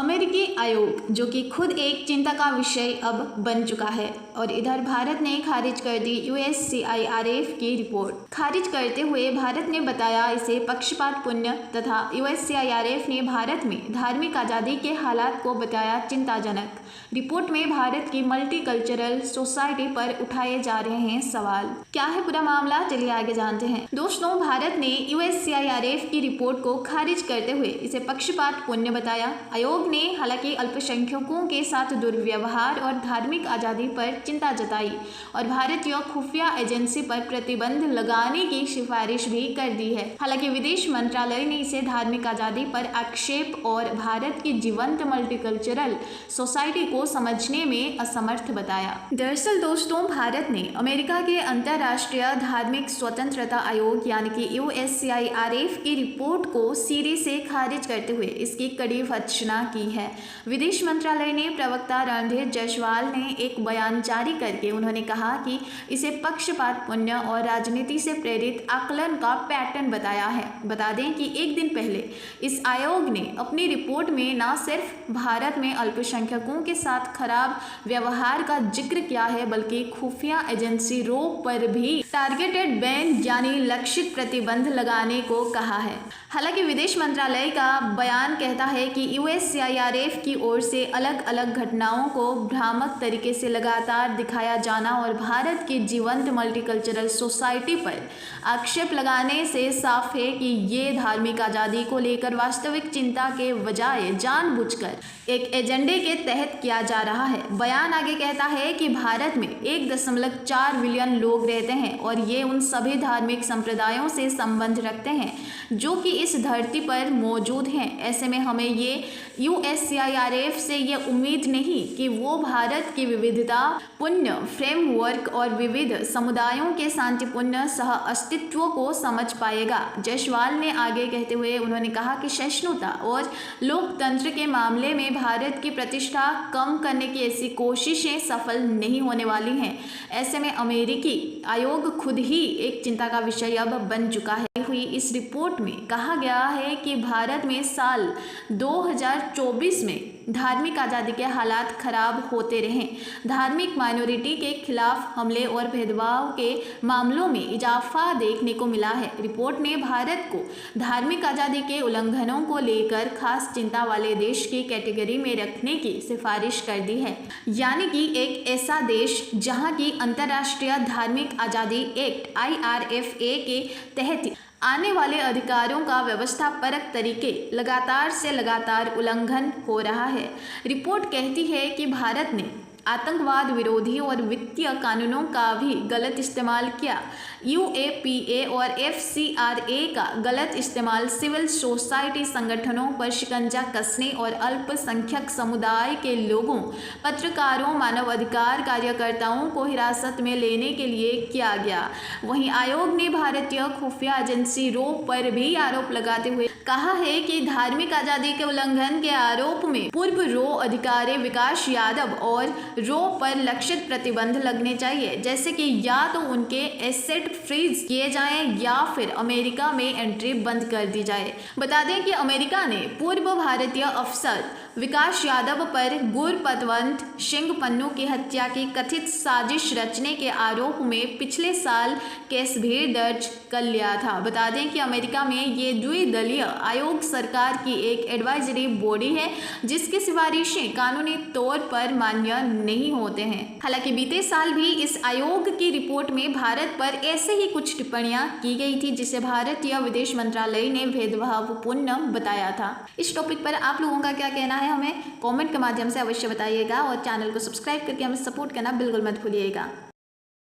अमेरिकी आयोग जो कि खुद एक चिंता का विषय अब बन चुका है और इधर भारत ने खारिज कर दी USCIRF की रिपोर्ट। खारिज करते हुए भारत ने बताया इसे पक्षपातपूर्ण तथा USCIRF ने भारत में धार्मिक आज़ादी के हालात को बताया चिंताजनक। रिपोर्ट में भारत की मल्टीकल्चरल सोसाइटी पर उठाए जा रहे हैं सवाल। क्या है पूरा मामला, चलिए आगे जानते हैं। दोस्तों, भारत ने USCIRF की रिपोर्ट को खारिज करते हुए इसे पक्षपातपूर्ण बताया। आयोग ने हालांकि अल्पसंख्यकों के साथ दुर्व्यवहार और धार्मिक आज़ादी पर चिंता जताई और भारतीय खुफिया एजेंसी पर प्रतिबंध लगाने की सिफारिश भी कर दी है। हालांकि विदेश मंत्रालय ने इसे धार्मिक आज़ादी पर आक्षेप और भारत की जीवंत मल्टीकल्चरल सोसाइटी को समझने में असमर्थ बताया। दरअसल दोस्तों, भारत ने अमेरिका के अंतर्राष्ट्रीय धार्मिक स्वतंत्रता आयोग यानी कि USCIRF की रिपोर्ट को सिरे से खारिज करते हुए इसकी कड़ी भर्त्सना की है। विदेश मंत्रालय ने प्रवक्ता रणधीर जायसवाल ने एक बयान जारी करके उन्होंने कहा कि इसे पक्षपातपूर्ण और राजनीति से प्रेरित आकलन का पैटर्न बताया है। बता दें कि एक दिन पहले इस आयोग ने अपनी रिपोर्ट में न सिर्फ भारत में अल्पसंख्यकों के साथ खराब व्यवहार का जिक्र किया है बल्कि खुफिया एजेंसी रो पर भी टारगेटेड बैन यानी लक्षित प्रतिबंध लगाने को कहा है। हालांकि विदेश मंत्रालय का बयान कहता है कि USCIRF की ओर से अलग अलग घटनाओं को भ्रामक तरीके से लगातार दिखाया जाना और भारत की जीवंत मल्टीकल्चरल सोसाइटी पर आक्षेप लगाने से साफ है कि ये धार्मिक आज़ादी को लेकर वास्तविक चिंता के बजाय जानबूझकर एक एजेंडे के तहत किया जा रहा है। बयान आगे कहता है कि भारत में 1.4 बिलियन लोग रहते हैं और ये उन सभी धार्मिक संप्रदायों से संबंध रखते हैं जो कि इस धरती पर मौजूद हैं। ऐसे में हमें ये USCIRF से ये उम्मीद नहीं कि वो भारत की विविधता पूर्ण फ्रेमवर्क और विविध समुदायों के शांतिपूर्ण सह अस्तित्व को समझ पाएगा। जायसवाल ने आगे कहते हुए उन्होंने कहा कि सहिष्णुता और लोकतंत्र के मामले में भारत की प्रतिष्ठा कम करने की ऐसी कोशिशें सफल नहीं होने वाली हैं। ऐसे में अमेरिकी आयोग खुद ही एक चिंता का विषय अब बन चुका है। हुई इस रिपोर्ट में कहा गया है कि भारत में साल 2024 में धार्मिक आज़ादी के हालात खराब होते रहे। धार्मिक माइनॉरिटी के खिलाफ हमले और भेदभाव के मामलों में इजाफा देखने को मिला है। रिपोर्ट ने भारत को धार्मिक आज़ादी के उल्लंघनों को लेकर खास चिंता वाले देश की कैटेगरी में रखने की सिफारिश कर दी है, यानी कि एक ऐसा देश जहां की अंतर्राष्ट्रीय धार्मिक आज़ादी एक्ट IRFA के तहत आने वाले अधिकारों का व्यवस्थापरक तरीके लगातार उल्लंघन हो रहा है। रिपोर्ट कहती है कि भारत ने आतंकवाद विरोधी और वित्तीय कानूनों का भी गलत इस्तेमाल किया। UAPA और FCRA का गलत इस्तेमाल सिविल सोसाइटी संगठनों पर शिकंजा कसने और अल्पसंख्यक समुदाय के लोगों, पत्रकारों, मानवाधिकार कार्यकर्ताओं को हिरासत में लेने के लिए किया गया। वहीं आयोग ने भारतीय खुफिया एजेंसी रो पर भी आरोप लगाते हुए कहा है कि धार्मिक आज़ादी के उल्लंघन के आरोप में पूर्व रो अधिकारी विकास यादव और रो पर लक्षित प्रतिबंध लगने चाहिए, जैसे कि या तो उनके एसेट फ्रीज किए जाएं या फिर अमेरिका में एंट्री बंद कर दी जाए। बता दें कि अमेरिका ने पूर्व भारतीय अफसर विकास यादव पर गुरपतवंत सिंह पन्नू की हत्या की कथित साजिश रचने के आरोप में पिछले साल केस भी दर्ज कर लिया था। बता दें कि अमेरिका में ये द्विदलीय आयोग सरकार की एक एडवाइजरी बॉडी है जिसकी सिफारिशें कानूनी तौर पर मान्य नहीं होते हैं। हालांकि बीते साल भी इस आयोग की रिपोर्ट में भारत पर ऐसे ही कुछ टिप्पणियां की गई थी जिसे भारतीय विदेश मंत्रालय ने भेदभावपूर्ण बताया था। इस टॉपिक पर आप लोगों का क्या कहना है हमें कमेंट के माध्यम से अवश्य बताइएगा और चैनल को सब्सक्राइब करके हमें सपोर्ट करना बिल्कुल मत भूलिएगा।